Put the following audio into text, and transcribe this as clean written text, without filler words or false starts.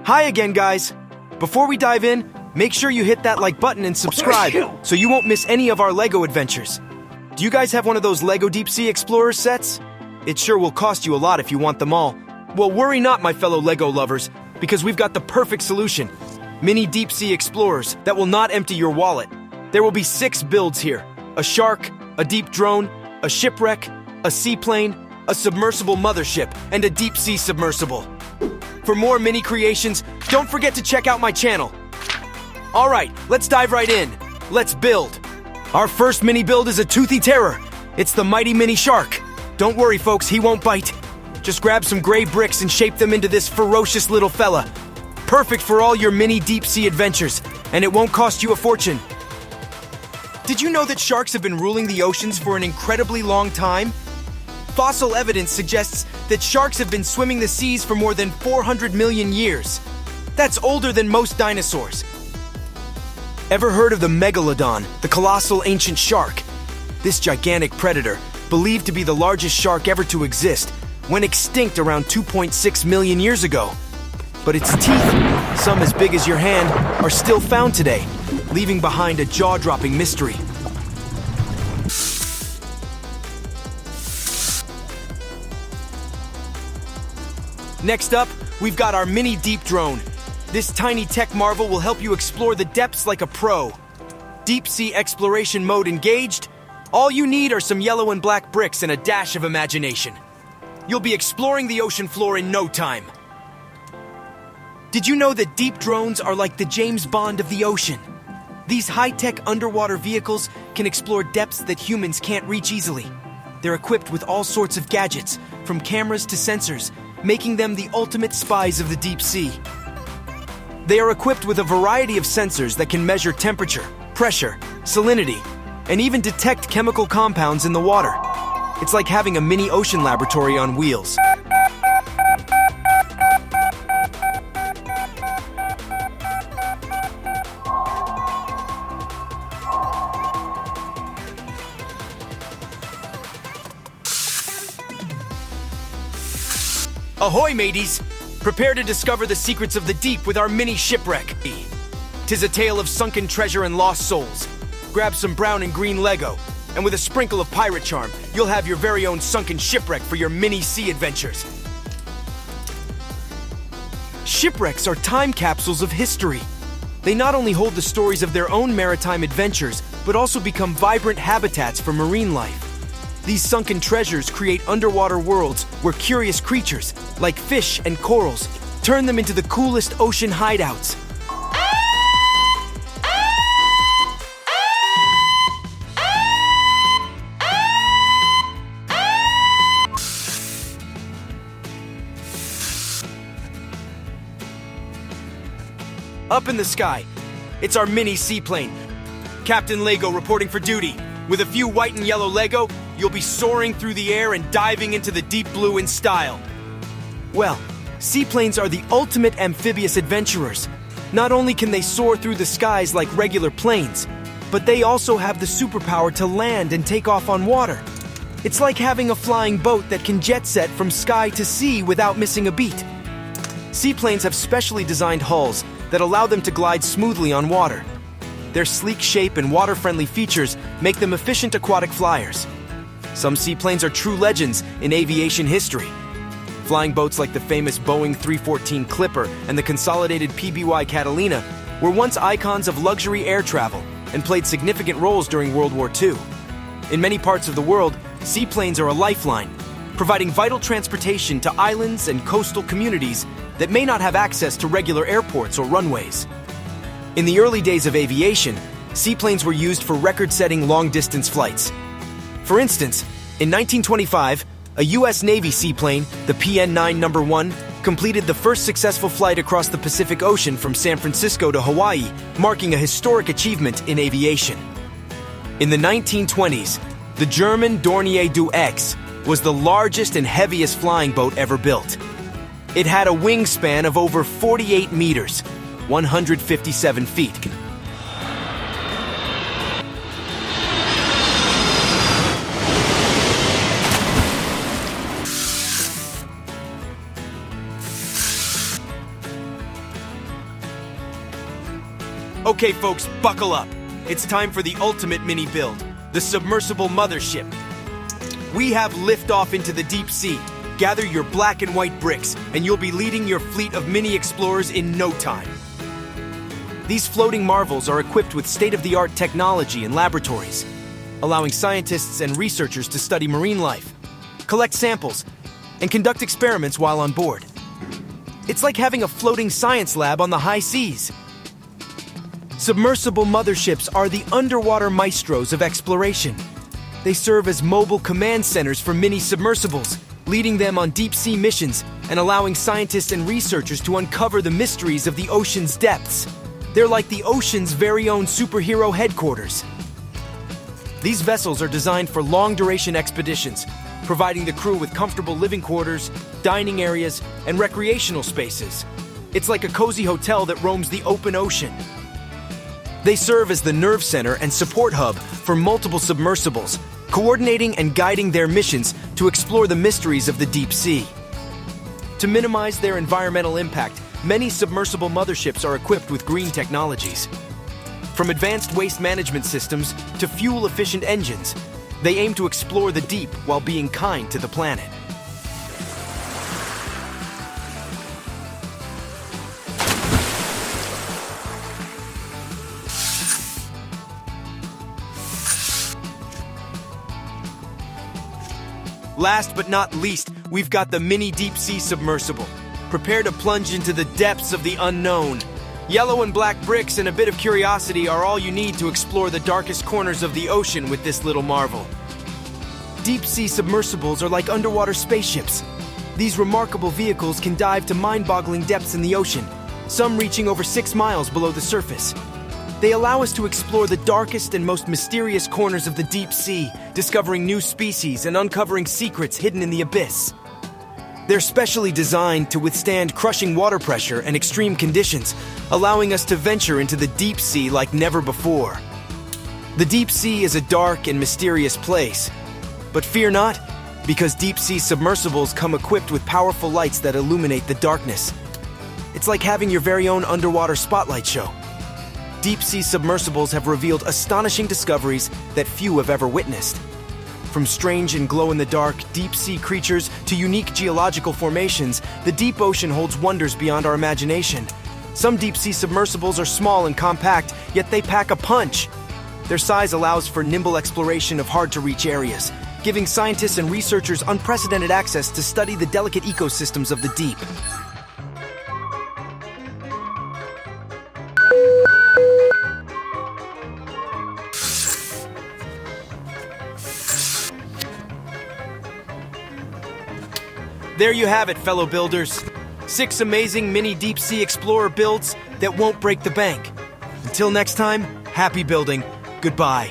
Hi again, guys. Before we dive in, make sure you hit that like button and subscribe so you won't miss any of our LEGO adventures. Do you guys have one of those LEGO Deep Sea Explorer sets? It sure will cost you a lot if you want them all. Well, worry not, my fellow LEGO lovers, because we've got the perfect solution. Mini Deep Sea Explorers that will not empty your wallet. There will be 6 builds here. A shark, a deep drone, a shipwreck, a seaplane, a submersible mothership, and a deep sea submersible. For more mini creations, don't forget to check out my channel. Alright, let's dive right in. Let's build. Our first mini build is a toothy terror. It's the mighty mini shark. Don't worry, folks, he won't bite. Just grab some gray bricks and shape them into this ferocious little fella. Perfect for all your mini deep sea adventures, and it won't cost you a fortune. Did you know that sharks have been ruling the oceans for an incredibly long time? Fossil evidence suggests that sharks have been swimming the seas for more than 400 million years. That's older than most dinosaurs. Ever heard of the megalodon, the colossal ancient shark? This gigantic predator, believed to be the largest shark ever to exist, went extinct around 2.6 million years ago. But its teeth, some as big as your hand, are still found today, leaving behind a jaw-dropping mystery. Next up, we've got our mini deep drone. This tiny tech marvel will help you explore the depths like a pro. Deep sea exploration mode engaged. All you need are some yellow and black bricks and a dash of imagination. You'll be exploring the ocean floor in no time. Did you know that deep drones are like the James Bond of the ocean? These high-tech underwater vehicles can explore depths that humans can't reach easily. They're equipped with all sorts of gadgets, from cameras to sensors, making them the ultimate spies of the deep sea. They are equipped with a variety of sensors that can measure temperature, pressure, salinity, and even detect chemical compounds in the water. It's like having a mini ocean laboratory on wheels. Ahoy, mateys! Prepare to discover the secrets of the deep with our mini shipwreck. 'Tis a tale of sunken treasure and lost souls. Grab some brown and green Lego, and with a sprinkle of pirate charm, you'll have your very own sunken shipwreck for your mini sea adventures. Shipwrecks are time capsules of history. They not only hold the stories of their own maritime adventures, but also become vibrant habitats for marine life. These sunken treasures create underwater worlds where curious creatures, like fish and corals, turn them into the coolest ocean hideouts. Up in the sky, it's our mini seaplane. Captain Lego reporting for duty. With a few white and yellow Lego, you'll be soaring through the air and diving into the deep blue in style. Well, seaplanes are the ultimate amphibious adventurers. Not only can they soar through the skies like regular planes, but they also have the superpower to land and take off on water. It's like having a flying boat that can jet set from sky to sea without missing a beat. Seaplanes have specially designed hulls that allow them to glide smoothly on water. Their sleek shape and water-friendly features make them efficient aquatic flyers. Some seaplanes are true legends in aviation history. Flying boats like the famous Boeing 314 Clipper and the consolidated PBY Catalina were once icons of luxury air travel and played significant roles during World War II. In many parts of the world, seaplanes are a lifeline, providing vital transportation to islands and coastal communities that may not have access to regular airports or runways. In the early days of aviation, seaplanes were used for record-setting long-distance flights. For instance, in 1925, a U.S. Navy seaplane, the PN-9 No. 1, completed the first successful flight across the Pacific Ocean from San Francisco to Hawaii, marking a historic achievement in aviation. In the 1920s, the German Dornier Du X was the largest and heaviest flying boat ever built. It had a wingspan of over 48 meters, 157 feet. Okay, folks, buckle up. It's time for the ultimate mini build, the Submersible Mothership. We have liftoff into the deep sea. Gather your black and white bricks, and you'll be leading your fleet of mini explorers in no time. These floating marvels are equipped with state-of-the-art technology and laboratories, allowing scientists and researchers to study marine life, collect samples, and conduct experiments while on board. It's like having a floating science lab on the high seas. Submersible motherships are the underwater maestros of exploration. They serve as mobile command centers for mini submersibles, leading them on deep-sea missions and allowing scientists and researchers to uncover the mysteries of the ocean's depths. They're like the ocean's very own superhero headquarters. These vessels are designed for long-duration expeditions, providing the crew with comfortable living quarters, dining areas, and recreational spaces. It's like a cozy hotel that roams the open ocean. They serve as the nerve center and support hub for multiple submersibles, coordinating and guiding their missions to explore the mysteries of the deep sea. To minimize their environmental impact, many submersible motherships are equipped with green technologies. From advanced waste management systems to fuel-efficient engines, they aim to explore the deep while being kind to the planet. Last but not least, we've got the mini deep-sea submersible. Prepare to plunge into the depths of the unknown. Yellow and black bricks and a bit of curiosity are all you need to explore the darkest corners of the ocean with this little marvel. Deep-sea submersibles are like underwater spaceships. These remarkable vehicles can dive to mind-boggling depths in the ocean, some reaching over 6 miles below the surface. They allow us to explore the darkest and most mysterious corners of the deep sea, discovering new species and uncovering secrets hidden in the abyss. They're specially designed to withstand crushing water pressure and extreme conditions, allowing us to venture into the deep sea like never before. The deep sea is a dark and mysterious place. But fear not, because deep-sea submersibles come equipped with powerful lights that illuminate the darkness. It's like having your very own underwater spotlight show. Deep-sea submersibles have revealed astonishing discoveries that few have ever witnessed. From strange and glow-in-the-dark deep-sea creatures to unique geological formations, the deep ocean holds wonders beyond our imagination. Some deep-sea submersibles are small and compact, yet they pack a punch. Their size allows for nimble exploration of hard-to-reach areas, giving scientists and researchers unprecedented access to study the delicate ecosystems of the deep. There you have it, fellow builders. 6 amazing mini deep-sea explorer builds that won't break the bank. Until next time, happy building. Goodbye.